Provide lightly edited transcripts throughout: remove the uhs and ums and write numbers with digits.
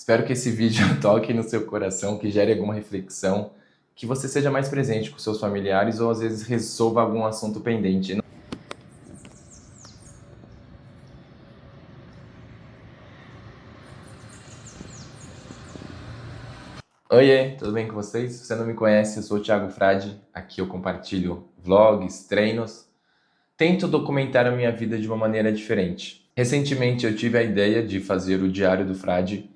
Espero que esse vídeo toque no seu coração, que gere alguma reflexão, que você seja mais presente com seus familiares ou às vezes resolva algum assunto pendente. Oiê, tudo bem com vocês? Se você não me conhece, eu sou o Thiago Frade. Aqui eu compartilho vlogs, treinos. Tento documentar a minha vida de uma maneira diferente. Recentemente eu tive a ideia de fazer o Diário do Frade,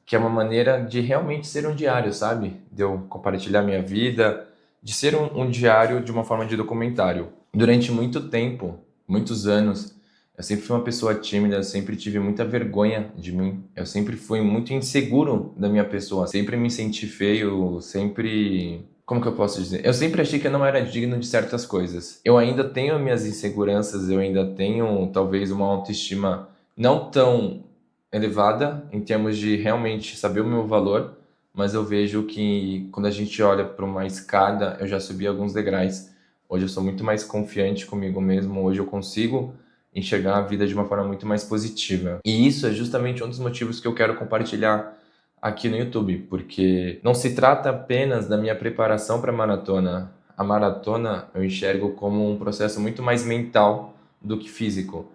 que é uma maneira de realmente ser um diário, sabe? De eu compartilhar minha vida, de ser um diário de uma forma de documentário. Durante muito tempo, muitos anos, eu sempre fui uma pessoa tímida, eu sempre tive muita vergonha de mim. Eu sempre fui muito inseguro da minha pessoa. Sempre me senti feio, sempre... Como que eu posso dizer? Eu sempre achei que eu não era digno de certas coisas. Eu ainda tenho minhas inseguranças, eu ainda tenho talvez uma autoestima não tão elevada em termos de realmente saber o meu valor, mas eu vejo que quando a gente olha para uma escada, eu já subi alguns degraus. Hoje eu sou muito mais confiante comigo mesmo, hoje eu consigo enxergar a vida de uma forma muito mais positiva. E isso é justamente um dos motivos que eu quero compartilhar aqui no YouTube, porque não se trata apenas da minha preparação para a maratona. A maratona eu enxergo como um processo muito mais mental do que físico.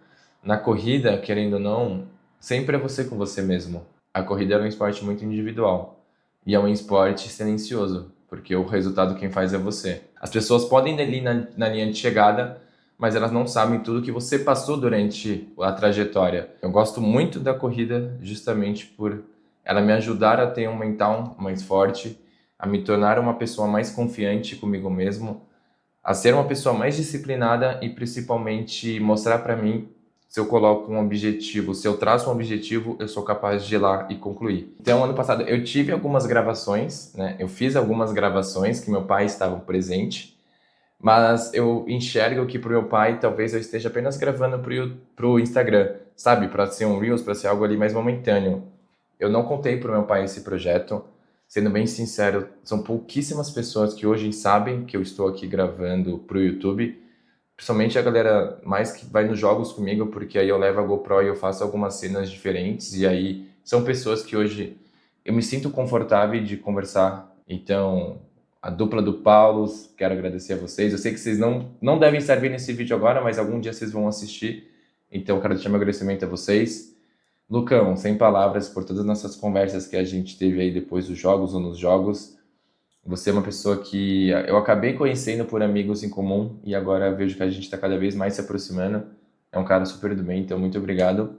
Na corrida, querendo ou não, sempre é você com você mesmo. A corrida é um esporte muito individual e é um esporte silencioso, porque o resultado quem faz é você. As pessoas podem ir ali na linha de chegada, mas elas não sabem tudo que você passou durante a trajetória. Eu gosto muito da corrida justamente por ela me ajudar a ter um mental mais forte, a me tornar uma pessoa mais confiante comigo mesmo, a ser uma pessoa mais disciplinada e principalmente mostrar para mim se eu coloco um objetivo, se eu traço um objetivo, eu sou capaz de ir lá e concluir. Então, ano passado eu tive algumas gravações, né? Eu fiz algumas gravações que meu pai estava presente, mas eu enxergo que pro meu pai talvez eu esteja apenas gravando pro Instagram, sabe? Para ser um Reels, para ser algo ali mais momentâneo. Eu não contei pro meu pai esse projeto. Sendo bem sincero, são pouquíssimas pessoas que hoje sabem que eu estou aqui gravando pro YouTube. Principalmente a galera mais que vai nos jogos comigo, porque aí eu levo a GoPro e eu faço algumas cenas diferentes. E aí são pessoas que hoje eu me sinto confortável de conversar. Então, a dupla do Paulo, quero agradecer a vocês. Eu sei que vocês não devem estar vendo esse vídeo agora, mas algum dia vocês vão assistir. Então, quero deixar meu agradecimento a vocês. Lucão, sem palavras por todas as nossas conversas que a gente teve aí depois dos jogos ou nos jogos. Você é uma pessoa que eu acabei conhecendo por amigos em comum e agora eu vejo que a gente está cada vez mais se aproximando. É um cara super do bem, então muito obrigado.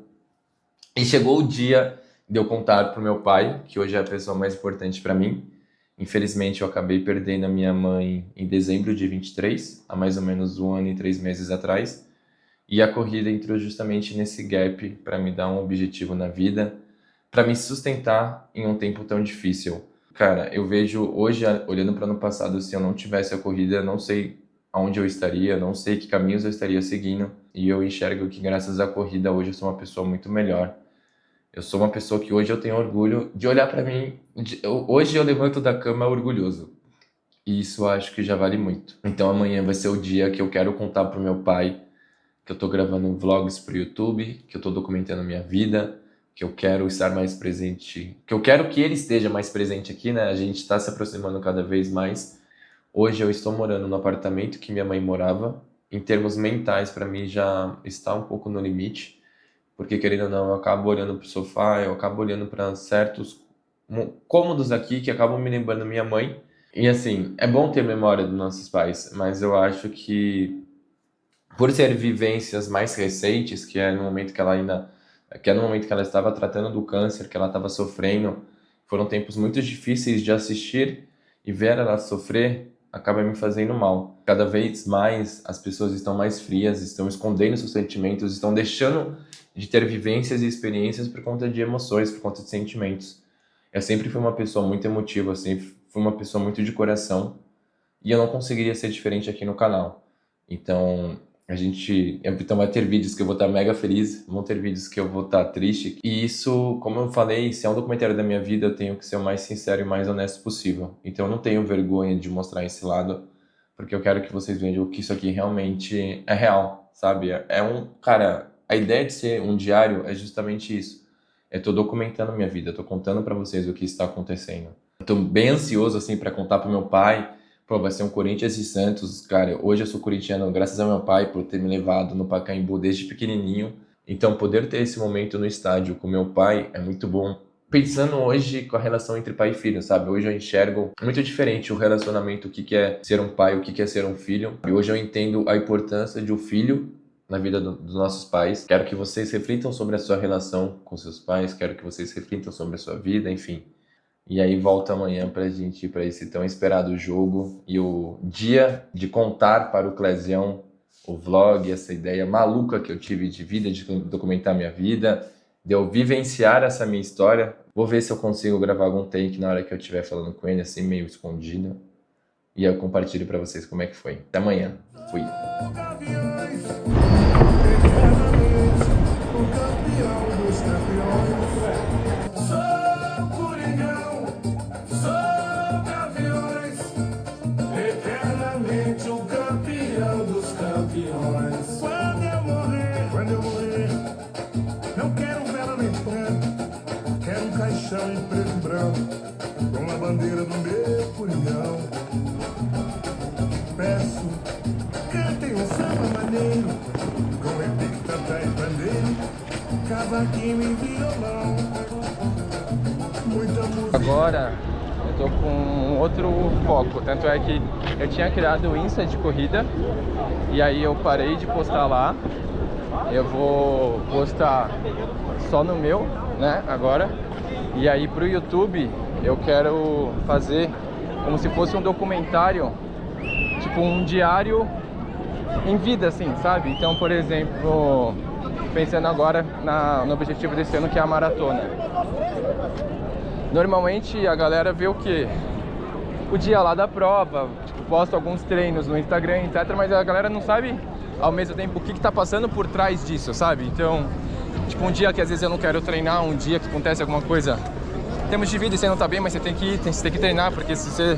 E chegou o dia de eu contar pro meu pai, que hoje é a pessoa mais importante para mim. Infelizmente, eu acabei perdendo a minha mãe em dezembro de 23, há mais ou menos 1 ano e 3 meses atrás. E a corrida entrou justamente nesse gap para me dar um objetivo na vida, para me sustentar em um tempo tão difícil. Cara, eu vejo hoje, olhando para o ano passado, se eu não tivesse a corrida, eu não sei aonde eu estaria, não sei que caminhos eu estaria seguindo. E eu enxergo que graças à corrida hoje eu sou uma pessoa muito melhor. Eu sou uma pessoa que hoje eu tenho orgulho de olhar para mim. Hoje eu levanto da cama orgulhoso. E isso eu acho que já vale muito. Então amanhã vai ser o dia que eu quero contar pro meu pai que eu tô gravando vlogs pro YouTube, que eu tô documentando minha vida, que eu quero estar mais presente, que eu quero que ele esteja mais presente aqui, né? A gente está se aproximando cada vez mais. Hoje eu estou morando no apartamento que minha mãe morava. Em termos mentais, para mim já está um pouco no limite, porque querendo ou não, eu acabo olhando pro sofá, eu acabo olhando para certos cômodos aqui que acabam me lembrando minha mãe. E assim, é bom ter memória dos nossos pais, mas eu acho que por ser vivências mais recentes, que é no momento que ela ainda, que é no momento que ela estava tratando do câncer, que ela estava sofrendo, foram tempos muito difíceis de assistir e ver ela sofrer acaba me fazendo mal. Cada vez mais as pessoas estão mais frias, estão escondendo seus sentimentos, estão deixando de ter vivências e experiências por conta de emoções, por conta de sentimentos. Eu sempre fui uma pessoa muito emotiva, eu sempre fui uma pessoa muito de coração e eu não conseguiria ser diferente aqui no canal. Então, então vai ter vídeos que eu vou estar mega feliz, vão ter vídeos que eu vou estar triste. E isso, como eu falei, se é um documentário da minha vida, eu tenho que ser o mais sincero e mais honesto possível. Então eu não tenho vergonha de mostrar esse lado, porque eu quero que vocês vejam que isso aqui realmente é real, sabe? Cara, a ideia de ser um diário é justamente isso. Eu tô documentando minha vida, eu tô contando pra vocês o que está acontecendo. Eu tô bem ansioso, assim, pra contar pro meu pai. Pô, vai ser um Corinthians e Santos, cara. Hoje eu sou corintiano graças ao meu pai por ter me levado no Pacaembu desde pequenininho. Então, poder ter esse momento no estádio com meu pai é muito bom. Pensando hoje com a relação entre pai e filho, sabe? Hoje eu enxergo muito diferente o relacionamento, o que que é ser um pai, o que que é ser um filho. E hoje eu entendo a importância de um filho na vida dos nossos pais. Quero que vocês reflitam sobre a sua relação com seus pais, quero que vocês reflitam sobre a sua vida, enfim. E aí volta amanhã pra gente ir para esse tão esperado jogo e o dia de contar para o Clesião o vlog, essa ideia maluca que eu tive de vida, de documentar minha vida, de eu vivenciar essa minha história. Vou ver se eu consigo gravar algum take na hora que eu estiver falando com ele, assim, meio escondido. E eu compartilho para vocês como é que foi. Até amanhã. Fui. Quando eu morrer, não quero vela nem pranto, quero um caixão em preto e branco, com a bandeira do meu coringão. Peço, cantem um samba maneiro, com repique, tantã e pandeiro, cavaquinho e violão, muita música. Agora eu tô com outro foco, tanto é que eu tinha criado o Insta de corrida e aí eu parei de postar lá. Eu vou postar só no meu, né, agora. E aí pro YouTube eu quero fazer como se fosse um documentário, tipo um diário em vida, assim, sabe? Então, por exemplo, pensando agora no objetivo desse ano, que é a maratona. Normalmente a galera vê o quê? O dia lá da prova, tipo, posto alguns treinos no Instagram, etc. Mas a galera não sabe ao mesmo tempo o que tá passando por trás disso, sabe? Então, tipo, um dia que às vezes eu não quero treinar, um dia que acontece alguma coisa em termos de vida e você não tá bem, mas você tem que ir, você tem que treinar, porque se você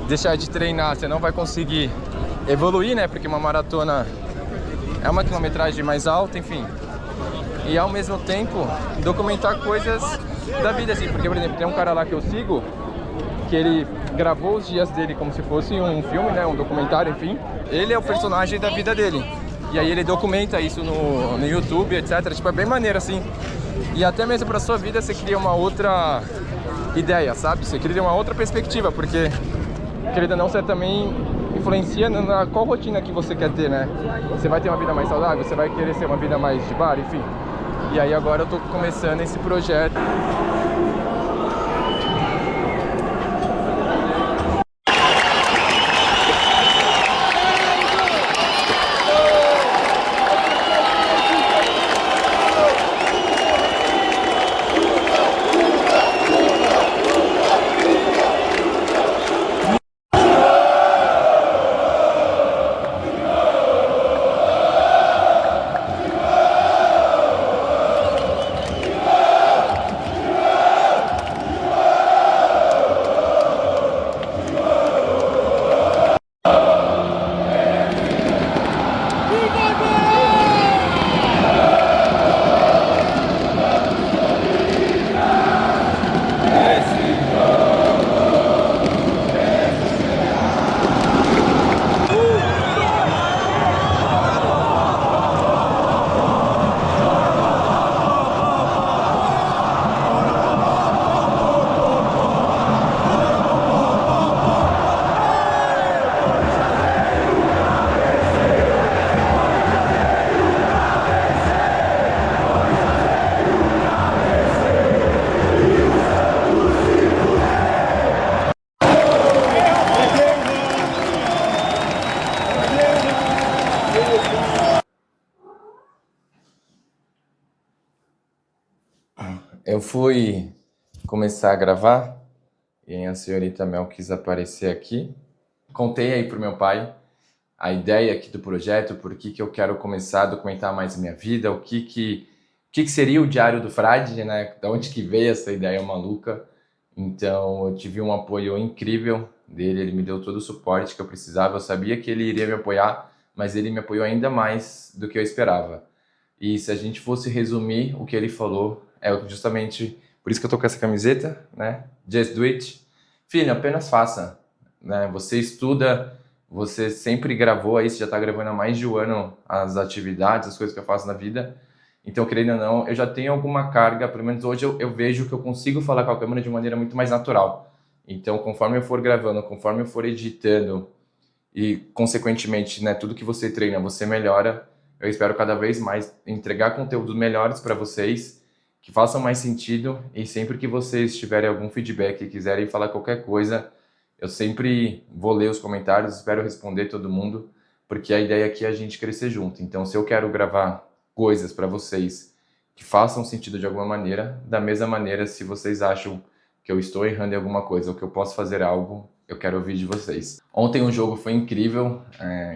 deixar de treinar, você não vai conseguir evoluir, né? Porque uma maratona é uma quilometragem mais alta, enfim. E ao mesmo tempo, documentar coisas da vida, assim. Porque, por exemplo, tem um cara lá que eu sigo, que ele gravou os dias dele como se fosse um filme, né? Um documentário, enfim. Ele é o personagem da vida dele. E aí ele documenta isso no YouTube, etc. Tipo, é bem maneiro, assim. E até mesmo pra sua vida você cria uma outra ideia, sabe? Você cria uma outra perspectiva, porque, querendo ou não, você também influencia na qual rotina que você quer ter, né? Você vai ter uma vida mais saudável, você vai querer ser uma vida mais de bar, enfim. E aí agora eu tô começando esse projeto. Eu fui começar a gravar e a senhorita Mel quis aparecer aqui. Contei aí pro meu pai a ideia aqui do projeto, por que que eu quero começar a documentar mais a minha vida, o que que seria o Diário do Frade, né? Da onde que veio essa ideia maluca. Então eu tive um apoio incrível dele, ele me deu todo o suporte que eu precisava. Eu sabia que ele iria me apoiar, mas ele me apoiou ainda mais do que eu esperava. E se a gente fosse resumir o que ele falou, É justamente por isso que eu tô com essa camiseta, né? Just do it. Filho, apenas faça, né? Você estuda, você sempre gravou aí, você já tá gravando há mais de um ano as atividades, as coisas que eu faço na vida. Então, querendo ou não, eu já tenho alguma carga, pelo menos hoje eu vejo que eu consigo falar com a câmera de maneira muito mais natural. Então, conforme eu for gravando, conforme eu for editando e, consequentemente, né, tudo que você treina, você melhora. Eu espero cada vez mais entregar conteúdos melhores para vocês, que façam mais sentido, e sempre que vocês tiverem algum feedback e quiserem falar qualquer coisa, eu sempre vou ler os comentários, espero responder todo mundo, porque a ideia aqui é a gente crescer junto. Então, se eu quero gravar coisas para vocês que façam sentido de alguma maneira, da mesma maneira, se vocês acham que eu estou errando em alguma coisa ou que eu posso fazer algo, eu quero ouvir de vocês. Ontem o jogo foi incrível,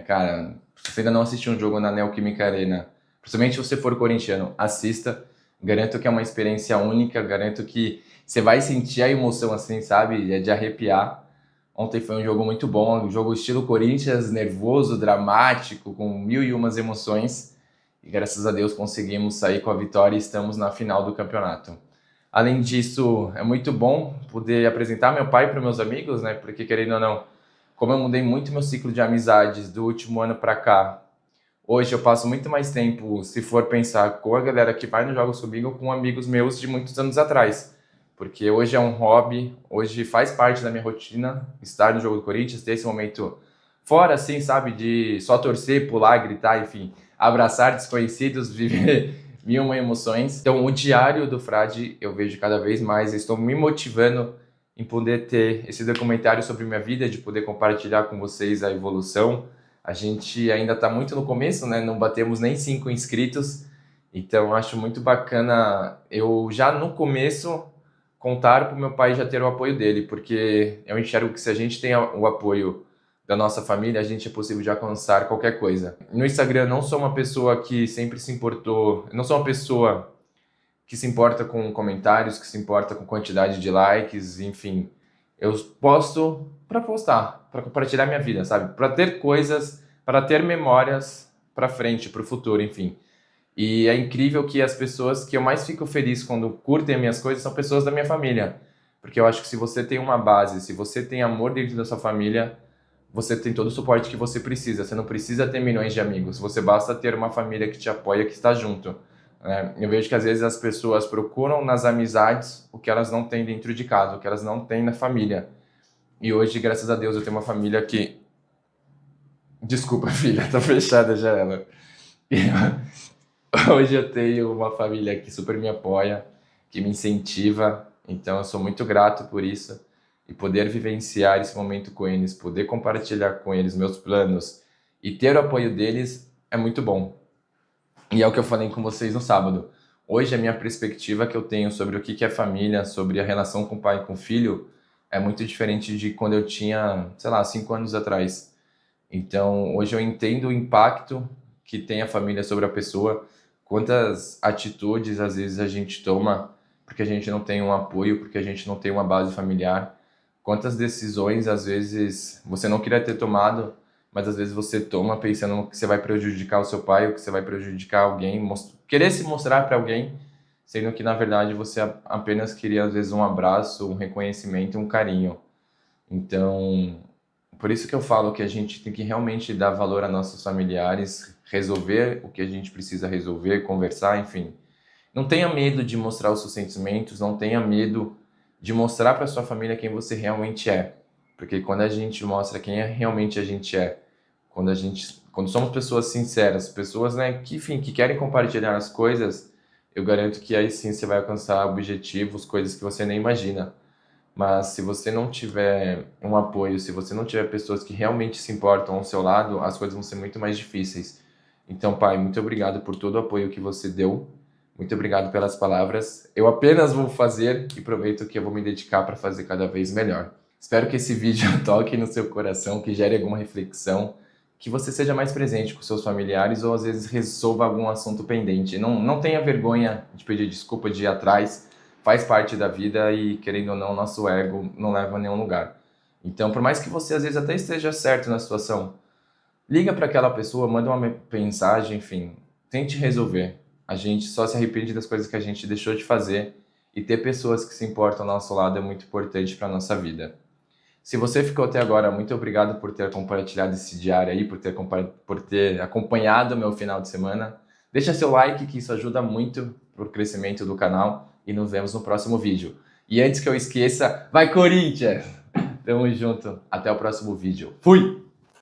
cara, se você ainda não assistiu um jogo na Neoquímica Arena, principalmente se você for corintiano, assista, garanto que é uma experiência única, garanto que você vai sentir a emoção assim, sabe, é de arrepiar. Ontem foi um jogo muito bom, um jogo estilo Corinthians, nervoso, dramático, com mil e umas emoções. E graças a Deus conseguimos sair com a vitória e estamos na final do campeonato. Além disso, é muito bom poder apresentar meu pai para meus amigos, né? Porque querendo ou não, como eu mudei muito meu ciclo de amizades do último ano para cá, hoje eu passo muito mais tempo, se for pensar, com a galera que vai nos jogos comigo, com amigos meus de muitos anos atrás. Porque hoje é um hobby, hoje faz parte da minha rotina estar no jogo do Corinthians, ter esse momento fora, assim, sabe, de só torcer, pular, gritar, enfim, abraçar desconhecidos, viver mil uma emoções. Então, o diário do Frade eu vejo cada vez mais, estou me motivando em poder ter esse documentário sobre minha vida, de poder compartilhar com vocês a evolução. A gente ainda está muito no começo, né? Não batemos nem 5 inscritos, então acho muito bacana eu já no começo contar para o meu pai já ter o apoio dele, porque eu enxergo que se a gente tem o apoio da nossa família, a gente é possível de alcançar qualquer coisa. No Instagram, eu não sou uma pessoa que sempre se importou, eu não sou uma pessoa que se importa com comentários, que se importa com quantidade de likes, enfim. Eu posto para postar, para compartilhar minha vida, sabe? Para ter coisas, para ter memórias para frente, para o futuro, enfim. E é incrível que as pessoas que eu mais fico feliz quando curtem as minhas coisas são pessoas da minha família. Porque eu acho que se você tem uma base, se você tem amor dentro da sua família, você tem todo o suporte que você precisa. Você não precisa ter milhões de amigos. Você basta ter uma família que te apoia, que está junto. Eu vejo que às vezes as pessoas procuram nas amizades o que elas não têm dentro de casa, o que elas não têm na família. E hoje, graças a Deus, eu tenho uma família que... Desculpa, filha, tá fechada já ela. Hoje eu tenho uma família que super me apoia, que me incentiva. Então eu sou muito grato por isso. E poder vivenciar esse momento com eles, poder compartilhar com eles meus planos e ter o apoio deles é muito bom. E é o que eu falei com vocês no sábado. Hoje a minha perspectiva que eu tenho sobre o que é família, sobre a relação com o pai e com o filho, é muito diferente de quando eu tinha, sei lá, 5 anos atrás. Então hoje eu entendo o impacto que tem a família sobre a pessoa, quantas atitudes às vezes a gente toma porque a gente não tem um apoio, porque a gente não tem uma base familiar. Quantas decisões, às vezes, você não queria ter tomado, mas às vezes você toma pensando que você vai prejudicar o seu pai ou que você vai prejudicar alguém, querer se mostrar para alguém, sendo que, na verdade, você apenas queria, às vezes, um abraço, um reconhecimento, um carinho. Então, por isso que eu falo que a gente tem que realmente dar valor a nossos familiares, resolver o que a gente precisa resolver, conversar, enfim. Não tenha medo de mostrar os seus sentimentos, não tenha medo de mostrar para sua família quem você realmente é. Porque quando a gente mostra quem realmente a gente é, quando somos pessoas sinceras, pessoas, né, que, enfim, que querem compartilhar as coisas, eu garanto que aí sim você vai alcançar objetivos, coisas que você nem imagina. Mas se você não tiver um apoio, se você não tiver pessoas que realmente se importam ao seu lado, as coisas vão ser muito mais difíceis. Então, pai, muito obrigado por todo o apoio que você deu. Muito obrigado pelas palavras. Eu apenas vou fazer e prometo que eu vou me dedicar para fazer cada vez melhor. Espero que esse vídeo toque no seu coração, que gere alguma reflexão, que você seja mais presente com seus familiares ou às vezes resolva algum assunto pendente. Não tenha vergonha de pedir desculpa, de ir atrás. Faz parte da vida e, querendo ou não, nosso ego não leva a nenhum lugar. Então, por mais que você às vezes até esteja certo na situação, liga para aquela pessoa, manda uma mensagem, enfim, tente resolver. A gente só se arrepende das coisas que a gente deixou de fazer e ter pessoas que se importam ao nosso lado é muito importante para a nossa vida. Se você ficou até agora, muito obrigado por ter compartilhado esse diário aí, por ter acompanhado o meu final de semana. Deixa seu like, que isso ajuda muito para o crescimento do canal, e nos vemos no próximo vídeo. E antes que eu esqueça, vai Corinthians! Tamo junto, até o próximo vídeo. Fui!